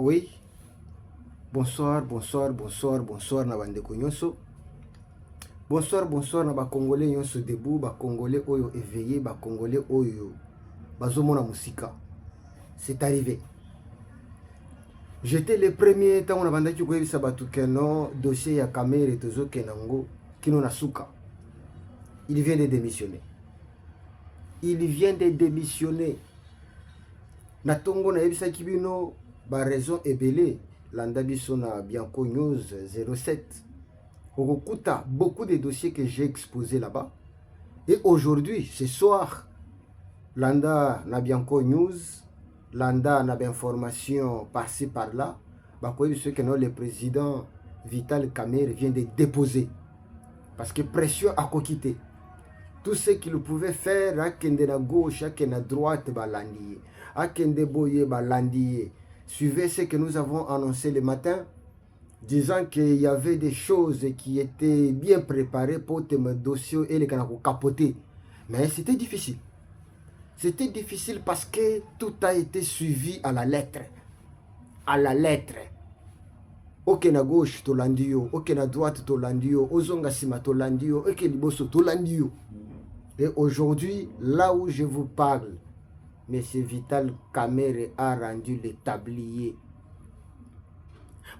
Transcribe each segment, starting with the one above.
Oui, bonsoir, bonsoir, bonsoir, bonsoir na bandeko nyonso. Bonsoir, bonsoir na ba Congolais nyonso debout, ba Congolais oyo éveillé, ba Congolais oyo bazomona musika. C'est arrivé. J'étais le premier temps on a bandaki koyebisa batu keno dossier ya Kamere tozo kenango kino na suka. Il vient de démissionner. Il vient de démissionner. Na tongo na yebisa kibino ba raison ebele landa biso na Bianco News 07. Okukuta beaucoup de dossiers que j'ai exposés là-bas. Et aujourd'hui, ce soir, landa na Bianco News, landa na information par-ci par-là, ce que le président Vital Kamerhe vient de déposer. Parce que pression a quitté. Tout ce qu'il pouvait faire, à kende na gauche, à kende na droite, balandier, à kende boye, balandier. Suivez ce que nous avons annoncé le matin, disant qu'il y avait des choses qui étaient bien préparées pour te dossier et les canaux capoter. Mais c'était difficile. C'était difficile parce que tout a été suivi à la lettre. À la lettre. Ok na gauche to landio, ok na droite to landio, ozonga sima to landio, ok liboso to landio. Et aujourd'hui, là où je vous parle, M. Vital Kamerhe a rendu le tablier.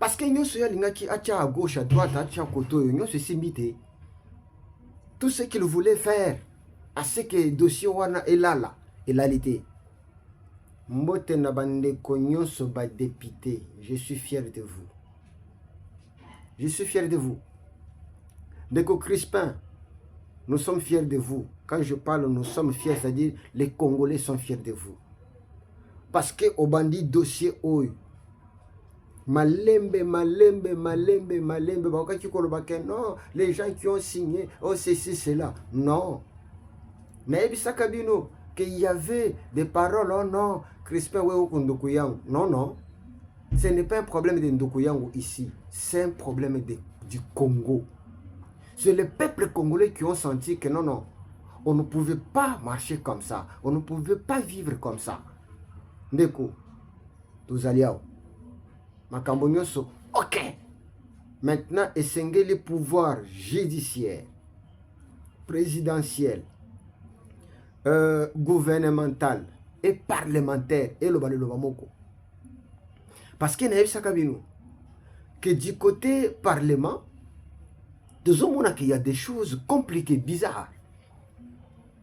Parce que nous sommes à gauche, à droite, à côté, nous sommes tout ce qu'il voulait faire, à ce que le dossier est là, et là, l'été. Mbote na bande konyo soba député, je suis fier de vous. Je suis fier de vous. Deko Crispin, nous sommes fiers de vous. Quand je parle, nous sommes fiers, c'est-à-dire les Congolais sont fiers de vous. Parce que au bandit dossier oyo, Malembe, non, les gens qui ont signé, oh ceci, cela. Non. Mais Kabino, qu'il y avait des paroles, oh non, Crispin Ndokuyangu. Non, non. Ce n'est pas un problème de Ndokuyangu ici. C'est un problème du Congo. C'est le peuple congolais qui ont senti que non, non, on ne pouvait pas marcher comme ça. On ne pouvait pas vivre comme ça. Ndeko, tous aliaos. Makambo nyonso, ok. Maintenant, essayez les pouvoirs judiciaires, présidentiels, gouvernemental et parlementaire et le Lobamoko. Parce qu'il que du côté parlement, il y a des choses compliquées, bizarres.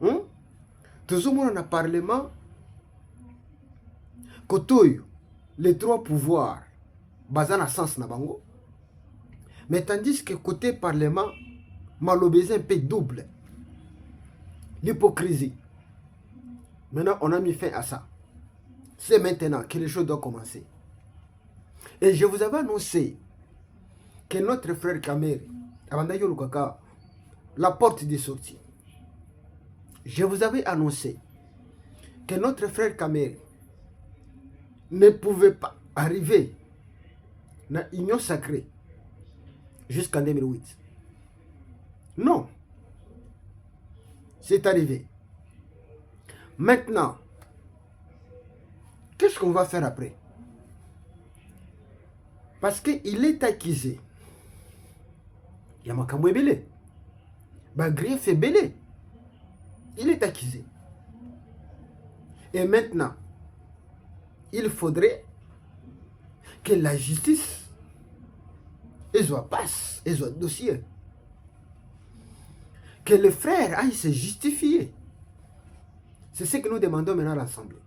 Dans le parlement, les trois pouvoirs, bazana sens na bango. Mais tandis que côté parlement, malobézé un peu double. L'hypocrisie. Maintenant, on a mis fin à ça. C'est maintenant que les choses doivent commencer. Et je vous avais annoncé que notre frère Kamerhe, la porte de sortie. Je vous avais annoncé que notre frère Kamerhe ne pouvait pas arriver dans l'union sacrée jusqu'en 2008. Non. C'est arrivé. Maintenant, qu'est-ce qu'on va faire après? Parce qu'il est accusé. Il y a Makambo Belé. Grief est belé. Il est accusé. Et maintenant, il faudrait que la justice passe, dossier. Que le frère aille se justifier. C'est ce que nous demandons maintenant à l'Assemblée.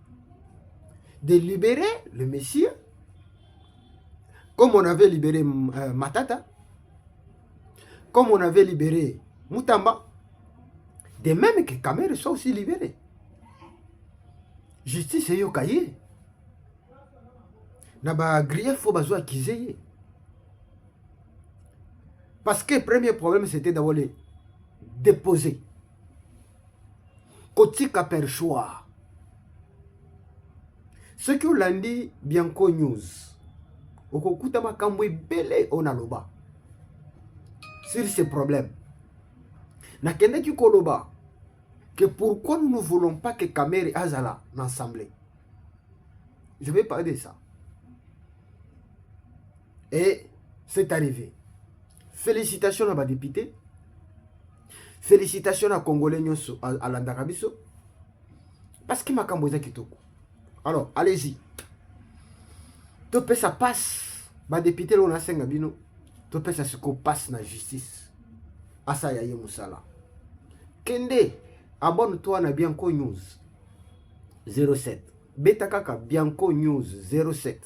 De libérer le Messie, comme on avait libéré Matata, comme on avait libéré Mutamba, de même que Kamerhe soit aussi libéré. Justice est yokaye. Naba grief faut bazo accuser. Parce que le premier problème c'était d'avoir les déposer. Kotika per choix. Ce que l'on dit Bianco News. Okokuta makambo belé onaloba. Sur ces problèmes. Nakende ki koloba. Que pourquoi nous ne voulons pas que Kamerhe Azala l'Assemblée. Je vais parler de ça. Et c'est arrivé. Félicitations à ma député. Félicitations à Congolais à l'Andarabiso. Parce que ma kamboza kitoko. Alors, allez-y. Topé ça passe. Ma député l'on a 5 abino. Topé ça se passe na justice. Asa ya Moussala. Kende, abonne-toi na Bianco News 07. Beta kaka Bianco News 07.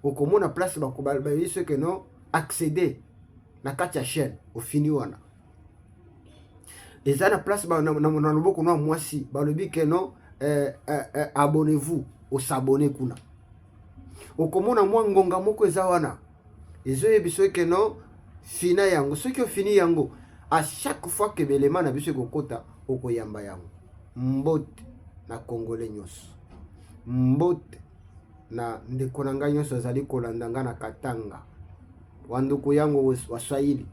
Okomona place bakobal ba ceux que non accéder na kati ya chaîne au fini wana. Eza na place ba na loboko na mwasi ba lobi que non abonnez-vous au s'abonner kuna. Okomona mwa ngonga moko eza wana. Ezo yebiso que non fina yango ce que fini yango à chaque fois que belema na biso kokota okoyamba yango. Mbote na Congolais nyos. Mbote na ndeko na ngai nyonso azali kolanda nga na Katanga wanduku yango waswahili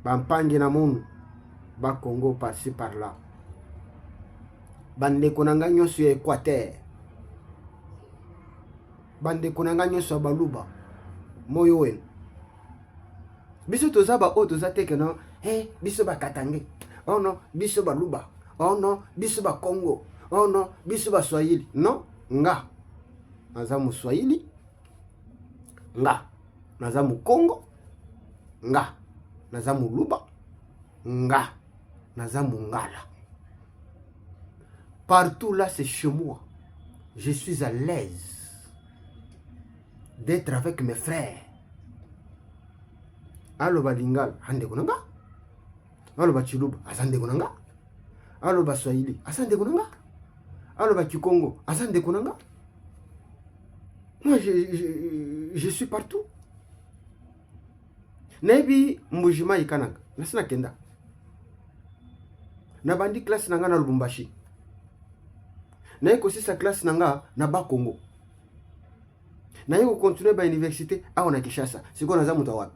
bampangi na munu ba Congo par-ci par-là bandeko na ngai nyonso ya Équateur bandeko na ngai nyonso ya Baluba moyo wenu biso toza ba o toza teke no biso ba Katange oh non biso Baluba oh non biso ba Congo oh non, biso ba Swahili. Non, nga. Naza mu Swahili. Nga. Naza mu Congo. Nga. Naza mu Luba. Nga. Naza mu Ngala. Partout là, c'est chez moi. Je suis à l'aise d'être avec mes frères. Allo ba Lingala, hande kunanga. Allo ba Chiluba, asande kunanga. Allo ba Swahili, asande kunanga. Alors, bah, tu Congo, Azan de Konanga. Moi, je suis partout. Nebi Mbujima Ikananga. Nasina Kenda. Nabandi classe nanga na Lubumbashi. Naiko aussi sa classe nanga na ba Congo. Naiko continuer ba université à on a Kinshasa. C'est quoi naza mutawa?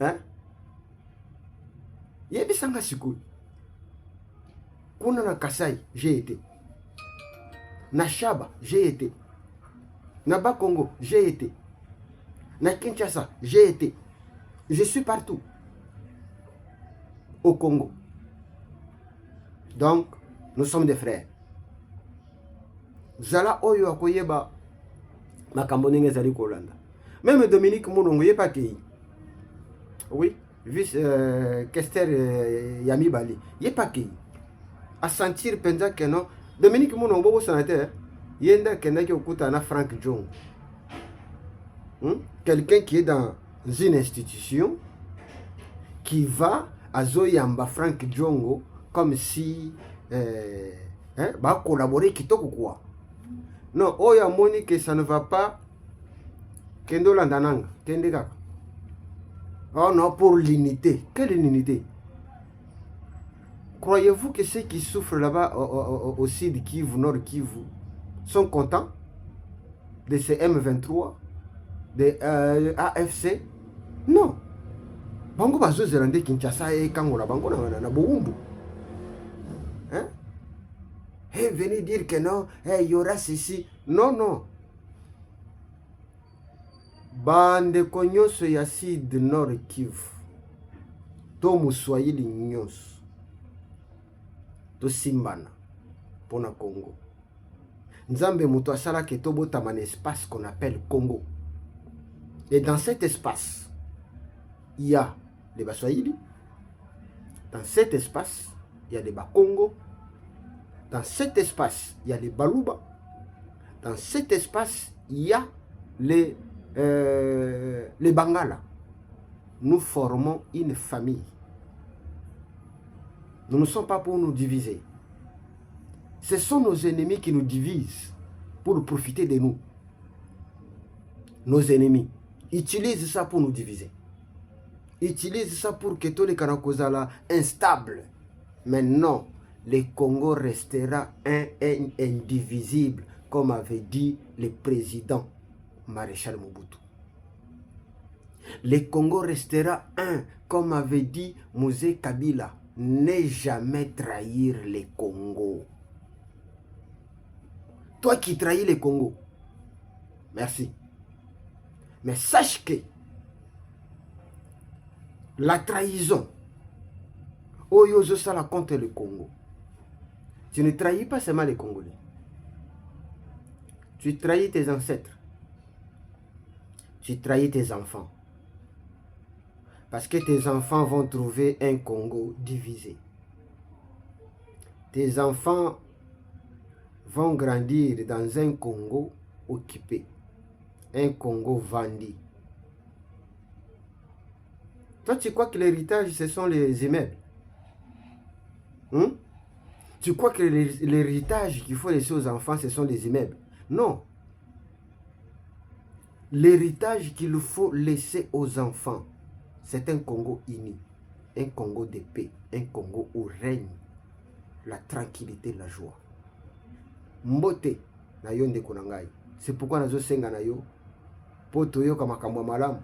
Hein? Yebi sanga siku. Kuna na Kasai, j'ai été. Na Shaba, j'ai été. Na Bas-Congo, j'ai été. Na Kinshasa, j'ai été. Je suis partout. Au Congo. Donc, nous sommes des frères. Zala oyo akoyeba makambo ndenge ezali kolanda. Même Dominique Moulongo yeba kei. Oui, vice Kester Yami Bali. Yeba kei. À sentir penza que non Dominique Moulongo bobo sénateur yenda kenda ki okuta na Frank Djong. Quelqu'un qui est dans une institution qui va à Zoyamba Frank Djongo comme si va collaborer kitoko quoi. Non, oya moni que ça ne va pas kendo landananga kende kaka. Oh non, pour l'unité. Quelle unité? Croyez-vous que ceux qui souffrent là-bas au sud Kivu, nord Kivu, sont contents de ces M23, de AFC? Non. Bango bazo zelande Kinshasa et Kangola, bango na Boumbu. Hein? Venez dire que non, il y aura ceci. Non, non. Bande konyoso ya sud nord Kivu. Tomu Swahili nyos. To simbana pona Congo. Nzambe muto asala ke tobota man espace qu'on appelle Congo. Et dans cet espace, il y a les Baswahili. Dans cet espace, il y a les Bakongo. Dans cet espace, il y a les Baluba. Dans cet espace, il y a les Bangala. Nous formons une famille. Nous ne sommes pas pour nous diviser. Ce sont nos ennemis qui nous divisent pour profiter de nous. Nos ennemis utilisent ça pour nous diviser. Utilisent ça pour que tous les Kanakozala instables. Mais non, le Congo restera un et indivisible, comme avait dit le président Maréchal Mobutu. Le Congo restera un, comme avait dit Mosé Kabila. Ne jamais trahir le Congo. Toi qui trahis le Congo, Merci. Mais sache que la trahison, Oyozo Sala contre le Congo, tu ne trahis pas seulement les Congolais. Tu trahis tes ancêtres. Tu trahis tes enfants. Parce que tes enfants vont trouver un Congo divisé. Tes enfants vont grandir dans un Congo occupé. Un Congo vendu. Toi, tu crois que l'héritage, ce sont les immeubles? Tu crois que l'héritage qu'il faut laisser aux enfants, ce sont les immeubles? Non. L'héritage qu'il faut laisser aux enfants, c'est un Congo uni, un Congo de paix, un Congo où règne la tranquillité, la joie. Mbote na yo ndeko na ngai. C'est pourquoi nazo senga na yo po toyoka makambo malamu.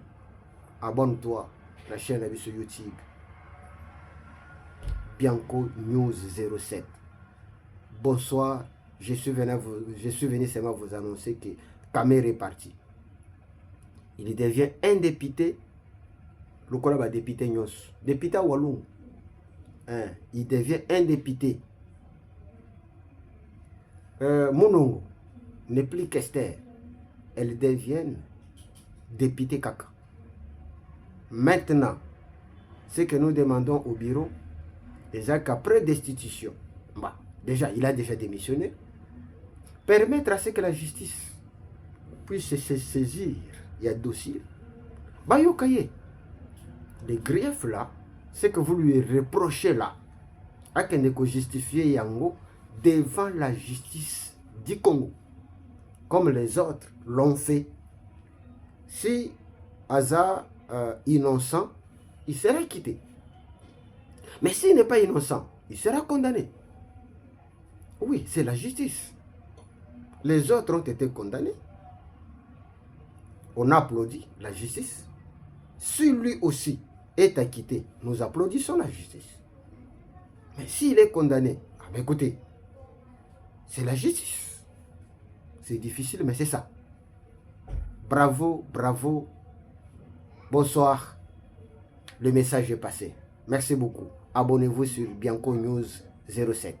Abonne-toi la chaîne de sur YouTube. Bianco News 07. Bonsoir, je suis venu seulement vous annoncer que Kamer est parti. Il devient un député. Le collab a député Nyos. Député à Walloon. Il devient un député. Monongo n'est plus qu'Esther. Elle devient député Kaka. Maintenant, ce que nous demandons au bureau, déjà qu'après destitution, déjà, il a déjà démissionné, permettre à ce que la justice puisse se saisir, il y a dossier. Bayokaye, les griefs là, ce que vous lui reprochez là, à qu'il ne justifier Yango devant la justice du Congo, comme les autres l'ont fait. Si Aza innocent, il sera quitté. Mais s'il n'est pas innocent, il sera condamné. Oui, c'est la justice. Les autres ont été condamnés. On applaudit la justice. Si lui aussi est acquitté, nous applaudissons la justice. Mais s'il est condamné, écoutez, c'est la justice. C'est difficile, mais c'est ça. Bravo, bravo. Bonsoir. Le message est passé. Merci beaucoup. Abonnez-vous sur Bianco News 07.